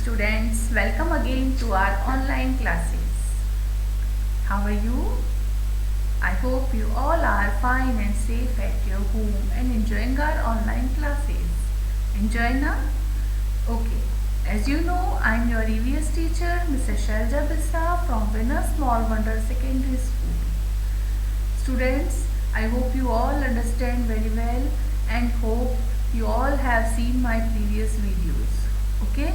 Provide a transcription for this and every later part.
students, welcome again to our online classes. How are you? I hope you all are fine and safe at your home and enjoying our online classes. Enjoy now? Okay. As you know, I am your EVS teacher, Mrs. Shalja Bissa from Winner Small Wonder Secondary School. Students, I hope you all understand very well and hope you all have seen my previous videos. Okay,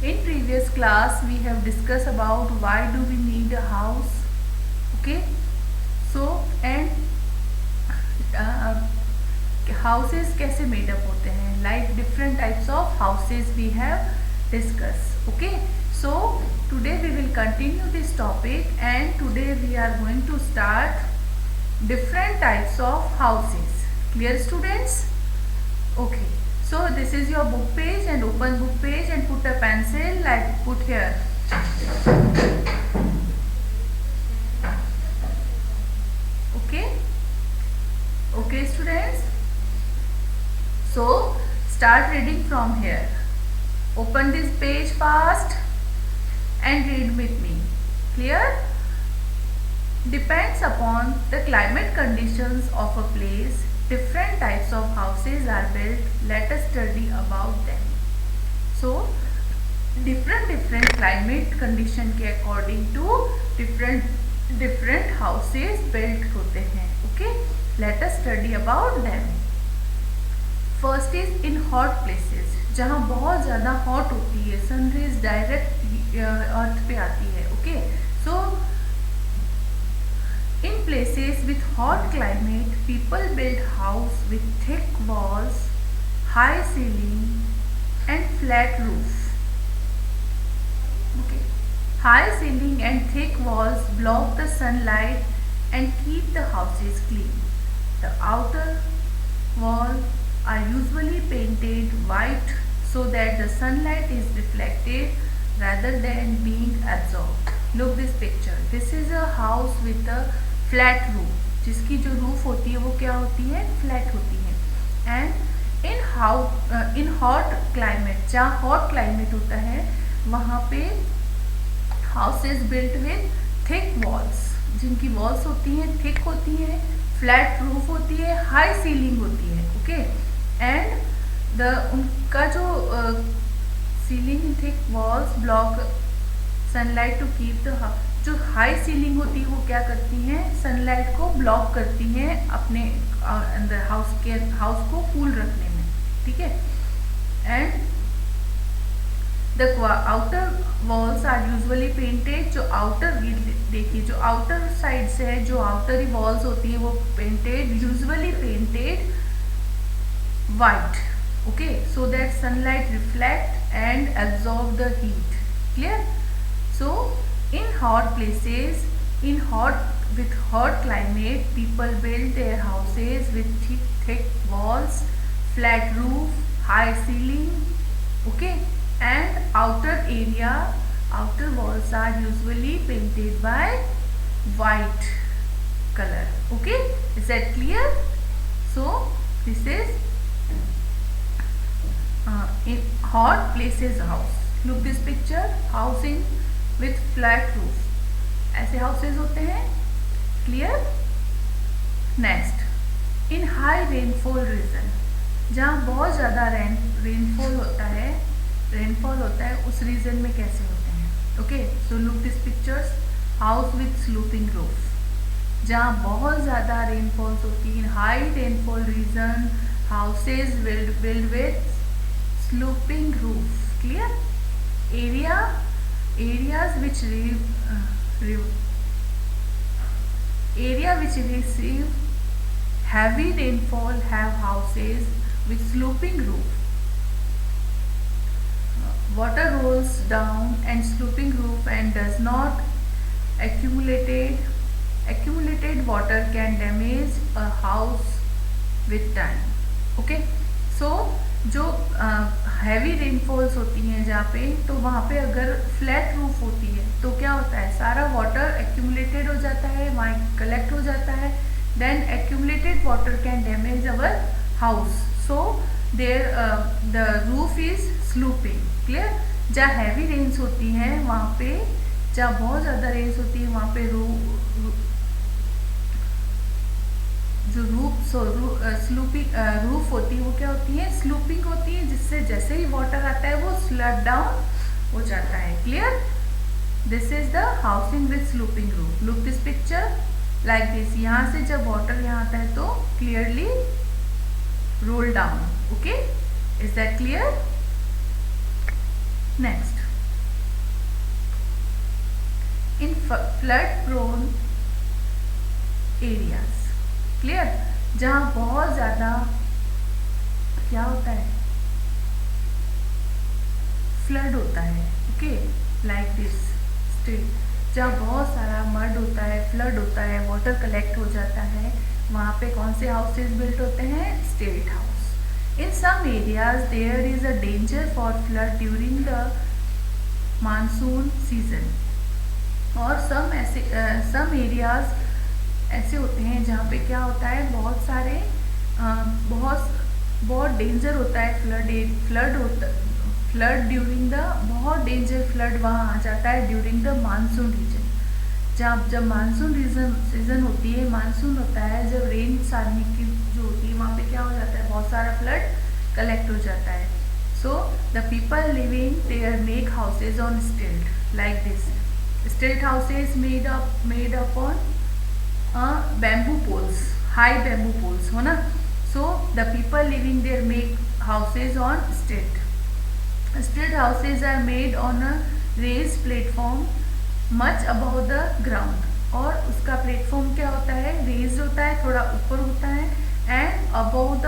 in previous class we have discussed about why do we need a house. Okay, so and houses कैसे made up होते हैं, like different types of houses we have discussed. Okay, so today we will continue this topic and today we are going to start different types of houses. Clear students? Okay, so this is your book page and open book page and put a pencil like put here. Okay students, so start reading from here. Open this page fast and read with me. Clear? Depends upon the climate conditions of a place, different types of houses are built. Let us study about them. So different climate condition के according to different houses built होते हैं. Okay, let us study about them. First is in hot places, जहाँ बहुत ज़्यादा hot होती है, sun rays direct earth पे आती है. Okay, so in places with hot climate, people build house with thick walls, high ceiling and flat roof. Okay, high ceiling and thick walls block the sunlight and keep the houses clean. The outer walls are usually painted white so that the sunlight is reflected rather than being absorbed. Look this picture. This is a house with a flat roof, जिसकी जो roof होती है वो क्या होती है, flat होती है. एंड इन हॉट क्लाइमेट, जहाँ हॉट क्लाइमेट होता है वहाँ पे houses built with thick walls, जिनकी वॉल्स होती हैं थिक होती हैं, फ्लैट रूफ होती है, हाई सीलिंग होती है. ओके, एंड उनका जो ceiling thick walls block sunlight to keep the, जो हाई सीलिंग होती है वो क्या करती हैं, सनलाइट को ब्लॉक करती हैं अपने अंदर हाउस को कूल रखने में. ठीक है, and the outer walls are usually painted. जो आउटर, देखिए जो आउटर साइड से है, जो आउटर ही वॉल्स होती है वो painted, usually painted white. Okay, so that sunlight reflect and absorb the heat. Clear? So in hot places, with hot climate, people build their houses with thick walls, flat roof, high ceiling. Okay, and outer walls are usually painted by white color. Okay, is that clear? So this is in hot places house. Look this picture, housing with flat roof. ऐसे houses होते हैं. Clear? Next, इन high rainfall reason, जहाँ बहुत ज़्यादा rainfall होता है, उस reason में कैसे होते हैं. Okay, so look this pictures, house with sloping roof, जहाँ बहुत ज़्यादा रेनफॉल्स होती है. In high rainfall region houses build with sloping roof. Clear? Areas which receive heavy rainfall have houses with sloping roof. Water rolls down and sloping roof and does not accumulated water can damage a house with time. Okay, so जो heavy rainfalls होती हैं जहाँ पे, तो वहाँ पे अगर flat roof होती है तो क्या होता है, सारा वाटर एक्यूमुलेटेड हो जाता है, वहाँ कलेक्ट हो जाता है. Then accumulated water can damage our house, so there the roof is sloping. Clear? जहाँ हैवी रेन्स होती हैं वहाँ पे, जहाँ बहुत ज़्यादा रेन्स होती है वहाँ पे जो रूफ होती है वो क्या होती है, स्लूपिंग होती है, जिससे जैसे ही वाटर आता है वो स्लड डाउन हो जाता है। Clear? This is the housing with sloping roof. Look this picture like this. यहाँ से जब वाटर यहाँ आता है तो clearly roll down. Okay, is that clear? Next, in flood prone areas, clear, जहाँ बहुत ज़्यादा क्या होता है, फ्लड होता है। ओके, लाइक दिस स्टेट, जहाँ बहुत सारा मड होता है, फ्लड होता है, वाटर कलेक्ट हो जाता है, वहाँ पे कौन से हाउसेज बिल्ट होते हैं? Stilt house. In some areas there is a danger for flood during the monsoon season, और सम एरियाज ऐसे होते हैं जहाँ पे क्या होता है, बहुत सारे बहुत डेंजर होता है, फ्लड ड्यूरिंग द, बहुत डेंजर फ्लड वहाँ आ जाता है ड्यूरिंग द मानसून रीजन। जब मानसून सीजन होती है, मानसून होता है जब रेन आने की जो होती है, वहाँ पे क्या हो जाता है, बहुत सारा फ्लड कलेक्ट हो जाता है। So the people living there make houses on stilt like this. Stilt houses made upon bamboo poles, high bamboo poles हो ना। So the people living there make houses on stilt. Stilt houses are made on a raised platform much above the ground, और उसका platform क्या होता है, raised होता है, थोड़ा ऊपर होता है, and above the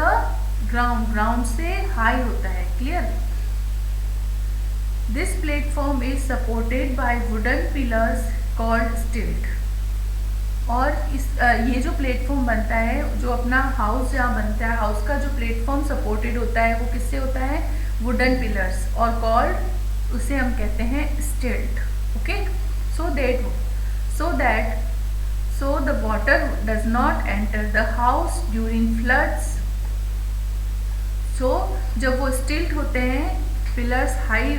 ground, ground से हाई होता है। Clear? This platform is supported by wooden pillars called स्टिल्ट, और ये जो प्लेटफॉर्म बनता है, जो अपना हाउस जहाँ बनता है, हाउस का जो प्लेटफॉर्म सपोर्टेड होता है वो किससे होता है? वुडन पिलर्स, और कॉल्ड, उसे हम कहते हैं stilt. Okay, so the water does not enter the house during floods. So जब वो स्टिल्ट होते हैं, पिलर्स हाई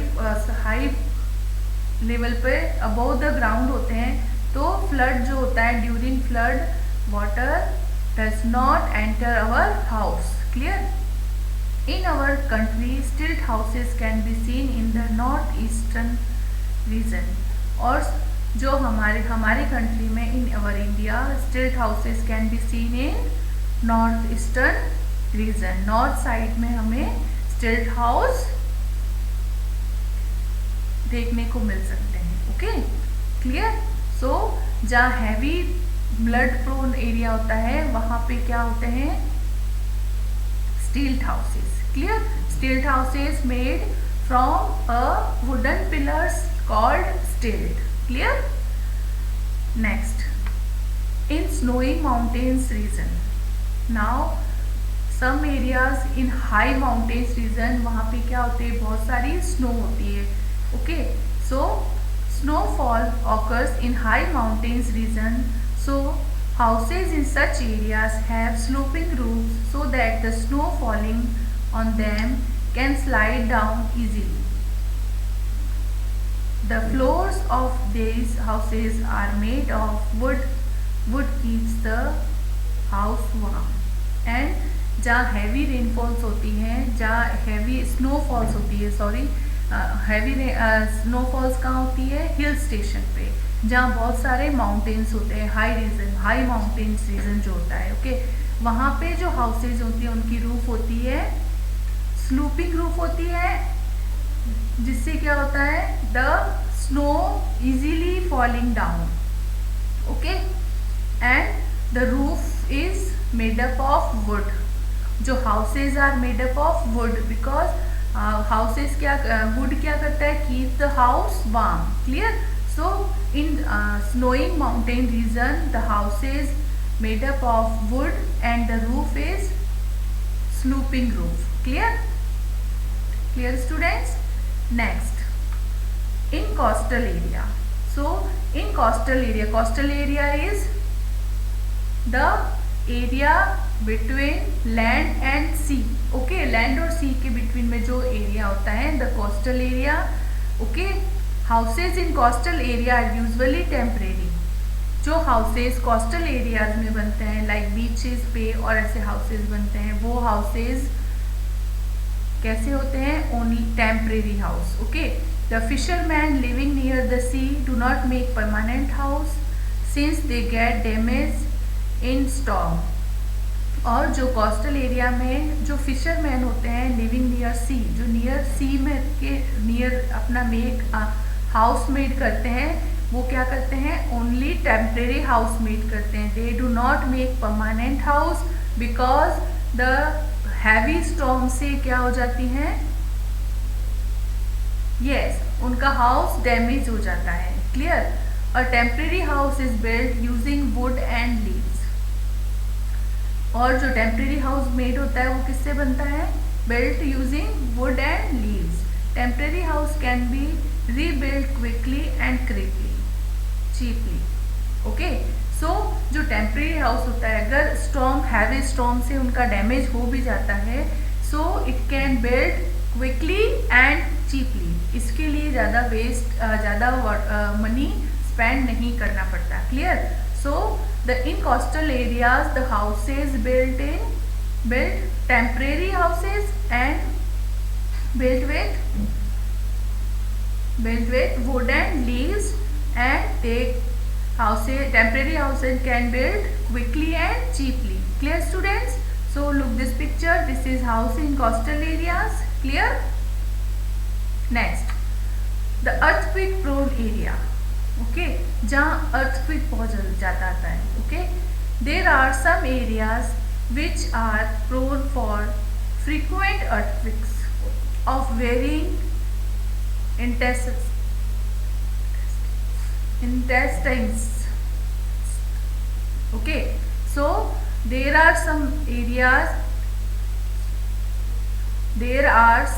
लेवल पे अबव द ग्राउंड होते हैं, तो फ्लड जो होता है, during flood water does not enter our house. Clear? In our country stilt houses can be seen in the north eastern region, और जो हमारे कंट्री में, in our India, stilt houses can be seen in north eastern region. North side में हमें स्टिल्ट house देखने को मिल सकते हैं। Okay, clear? सो जहाँ हैवी ब्लड प्रोन एरिया होता है वहाँ पे क्या होते हैं? Stilt houses. Clear? Stilt houses made from a wooden pillars called stilt. Clear? Next, in snowy mountains region, now some areas in high mountains region, वहाँ पे क्या होते हैं, बहुत सारी स्नो होती है। Okay, so snowfall occurs in high mountains region, so houses in such areas have sloping roofs so that the snow falling on them can slide down easily. The floors of these houses are made of wood. Wood keeps the house warm. And जहाँ heavy rainfalls होती हैं, जहाँ heavy snowfalls होती है, heavy snowfalls कहाँ होती है? Hill station पे, जहाँ बहुत सारे माउंटेन्स होते हैं, हाई माउंटेन्स रीजन जो होता है। ओके, वहाँ पे जो हाउसेज होती है उनकी रूफ होती है स्लूपिंग रूफ होती है, जिससे क्या होता है, the snow easily falling down. Okay, and the roof is made up of wood. जो houses are made up of wood because houses wood क्या करता है, keep the house warm. Clear? So in snowing mountain region the houses made up of wood and the roof is sloping roof. Clear? Clear students? Next, in coastal area, so in coastal area is the area between land and C. Okay, land और sea के between में जो area होता है, the coastal area okay, houses in coastal area are usually temporary. जो houses coastal areas में बनते हैं लाइक बीचेस पे और ऐसे हाउसेज बनते हैं, वो हाउसेज कैसे होते हैं? Only temporary house. Okay, the fisherman living near the sea do not make permanent house since they get damage in storm. और जो कोस्टल एरिया में जो फिशरमैन होते हैं लिविंग नियर सी, जो नियर सी में के नियर अपना मेक हाउस मेड करते हैं, वो क्या करते हैं? ओनली टेम्परेरी हाउस मेड करते हैं। They do not make permanent house because the heavy storm से क्या हो जाती हैं? यस, उनका हाउस डैमेज हो जाता है। Clear? A temporary house is built using wood and leaves. और जो टेम्परेरी हाउस मेड होता है वो किससे बनता है? Built using wood and leaves. Temporary house can be rebuilt quickly and cheaply. Okay, so जो टेम्परेरी हाउस होता है, अगर स्टॉर्म हैवी स्टॉर्म से उनका डैमेज हो भी जाता है, so it can build quickly and cheaply. इसके लिए ज़्यादा मनी स्पेंड नहीं करना पड़ता। Clear? So in coastal areas the houses built temporary houses and built with wood and leaves, and temporary houses can build quickly and cheaply. Clear students? So look this picture, this is house in coastal areas. Clear? Next, the earthquake prone area. Okay, जहाँ earthquake बहुत ज़्यादा आता है। Okay, there are some areas which are prone for frequent earthquakes of varying intensity. Okay, so there are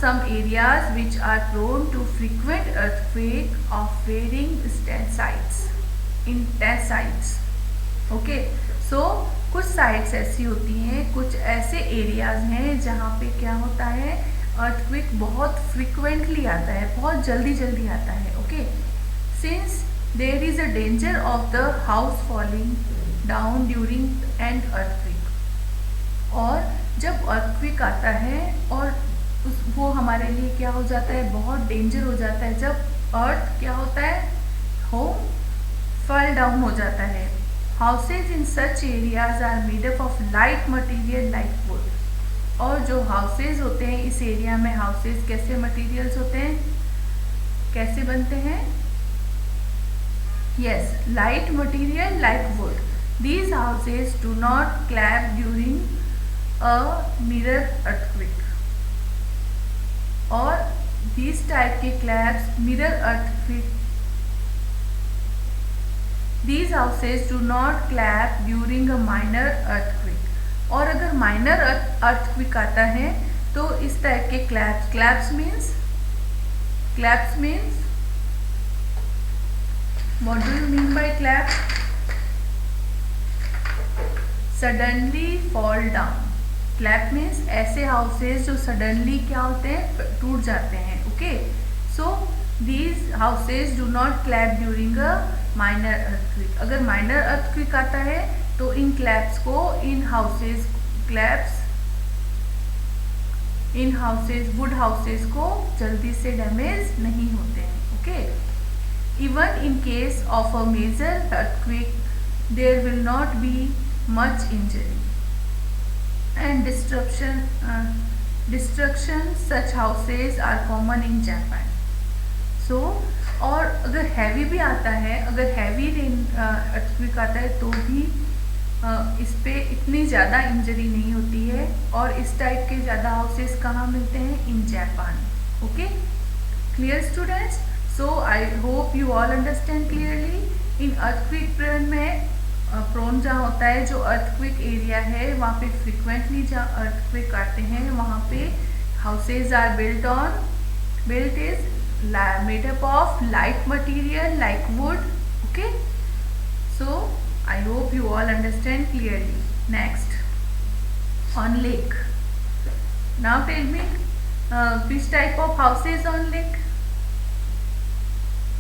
some areas which are prone to frequent earthquake of varying intensity. Okay, so कुछ sites ऐसी होती हैं, कुछ ऐसे areas हैं जहाँ पे क्या होता है? अर्थक्वेक बहुत फ्रिक्वेंटली आता है, बहुत जल्दी आता है। Okay, since there is a danger of the house falling down during an earthquake. और जब अर्थक्वेक आता है और वो हमारे लिए क्या हो जाता है? बहुत डेंजर हो जाता है। जब अर्थ क्या होता है? होम फॉल डाउन हो जाता है। Houses in such areas are made up of light material like wood. और जो हाउसेज होते हैं इस एरिया में, हाउसेज कैसे मटेरियल्स होते हैं? कैसे बनते हैं? Yes, light material like wood. These houses do not collapse during a minor earthquake. और दिस टाइप के collapse minor earthquake, these houses do not collapse during a minor earthquake. और अगर माइनर अर्थक्वेक आता है तो इस टाइप के collapse means what do you mean by collapse? Suddenly fall down. Collapse means ऐसे हाउसेज जो सडनली क्या होते हैं? टूट जाते हैं। Okay, so these houses do not collapse during a minor earthquake. अगर माइनर अर्थक्वेक आता है तो इन क्लैप्स को वुड हाउसेज को जल्दी से डैमेज नहीं होते हैं। Okay, even in case of a major earthquake there will not be much injury and destruction such houses are common in Japan. So और अगर हैवी भी आता है, अगर हैवी अर्थक्वेक आता है तो भी इस पे इतनी ज़्यादा इंजरी नहीं होती है। और इस टाइप के ज़्यादा हाउसेस कहाँ मिलते हैं? In Japan. Okay, clear students? So I hope you all understand clearly. In earthquake prone जहाँ होता है, जो अर्थक्वेक एरिया है वहाँ पे फ्रिक्वेंटली जहाँ अर्थक्वेक आते हैं वहाँ पे houses are built is made up of light material like wood. Okay, so I hope you all understand clearly. Next, on lake. Now tell me which type of houses on lake?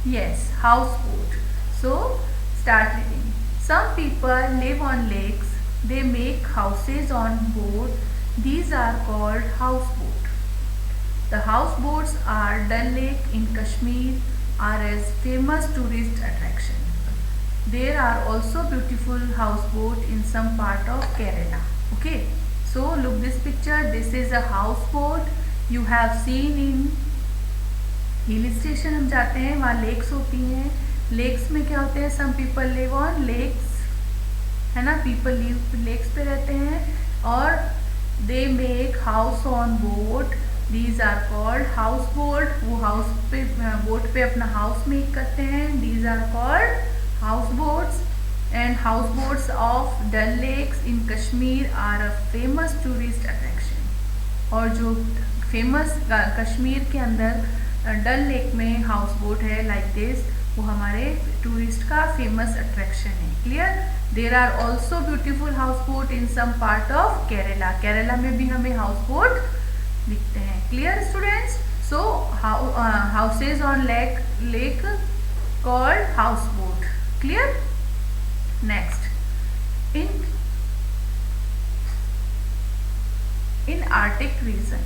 Yes, houseboat. So, start reading. Some people live on lakes. They make houses on board. These are called houseboat. The houseboats are Dal Lake in Kashmir are as famous tourist attraction. There are also beautiful houseboat in some part of Kerala. Okay, so look this picture. This is a houseboat you have seen in hill station हम जाते हैं, वहाँ lakes होती हैं. Lakes में क्या होते हैं, some people live on lakes, है ना, पीपल लिव लेक्स पे रहते हैं. और they make house on boat. These are called house boat. वो हाउस पे बोट पे अपना हाउस मेक करते हैं. These are called house boats. And house boats of Dal lakes in Kashmir are a famous tourist attraction. और जो फेमस कश्मीर के अंदर डल लेक में हाउस बोट है लाइक दिस, वो हमारे टूरिस्ट का फेमस अट्रैक्शन है. Clear. There are also beautiful house boat in some part of Kerala. Kerala में भी हमें हाउस बोट दिखते हैं. Clear students. So houses on lake called house boat. Clear. Next, in Arctic region.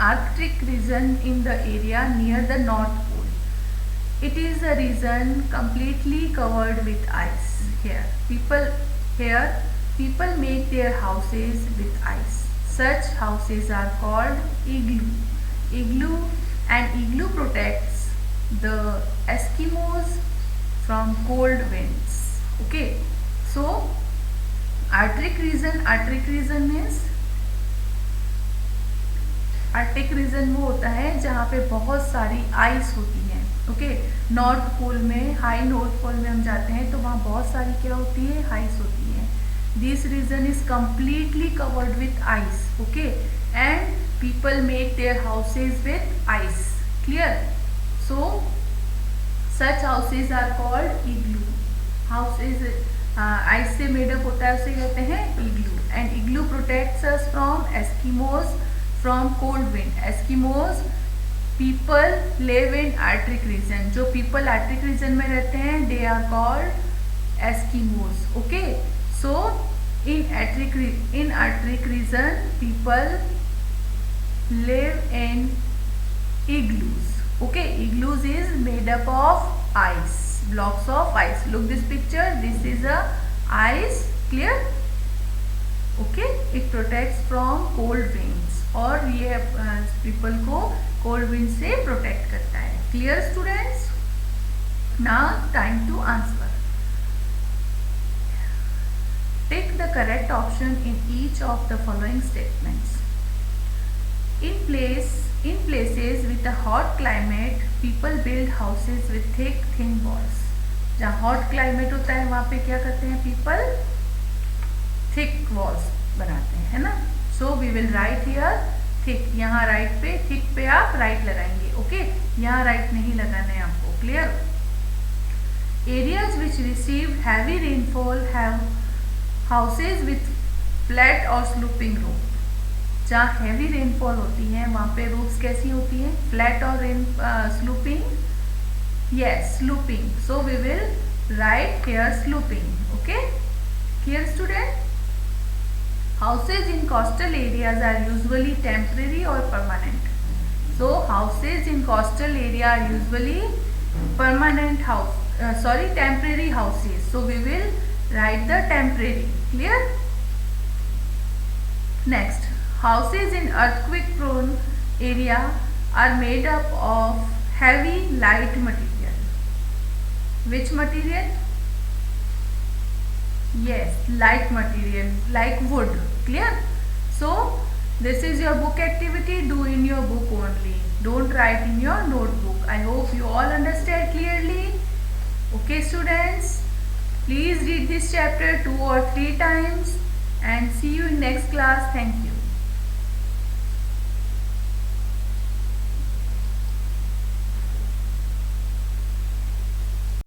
Arctic region in the area near the North Pole. It is a region completely covered with ice. Here people make their houses with ice. Such houses are called igloo. And igloo protects the Eskimos from cold winds. Okay, so Arctic region means Arctic region वो होता है जहाँ पे बहुत सारी ice होती है. Okay. North pole में, हाई नॉर्थ पोल में हम जाते हैं तो वहाँ बहुत सारी क्या होती है, आइस होती है. This region is completely covered with ice. Okay. And people make their houses with ice. Clear. So such houses are called igloo. Houses ice से मेडअप होता है, उसे कहते हैं igloo. And igloo protects us from Eskimos from cold wind. Eskimos people live in Arctic region. जो people Arctic region में रहते हैं they are called Eskimos. Okay, so in Arctic region people live in igloos. Okay, igloos is made up of ice, blocks of ice. Look this picture. This is a ice. Clear. Okay, it protects from cold winds. और ये people को cold wind से protect करता है. Clear students. Now time to answer. Take the correct option in each of the following statements. In places with a hot climate people build houses with thick thin walls. जहाँ hot climate होता है वहाँ पे क्या करते हैं, people thick walls बनाते हैं, है ना. So we will write here thick. यहाँ राइट पे, थिक पे आप राइट लगाएंगे. ओके. यहाँ राइट नहीं लगाना है आपको. Clear. Areas which receive heavy rainfall have houses with flat और स्लूपिंग रूफ. जहाँ हैवी रेनफॉल होती है वहाँ पे रूफ्स कैसी होती हैं, फ्लैट और sloping. Yes, sloping. So we will write here sloping. Okay. Clear student. Houses in coastal areas are usually temporary or permanent. So houses in coastal area are usually temporary houses. So we will write the temporary. Clear. Next, houses in earthquake prone area are made up of heavy light material. Which material? Yes, light material like wood. Clear. So this is your book activity. Do in your book only. Don't write in your notebook. I hope you all understand clearly. Okay students, please read this chapter 2 or 3 times and see you in next class. Thank you.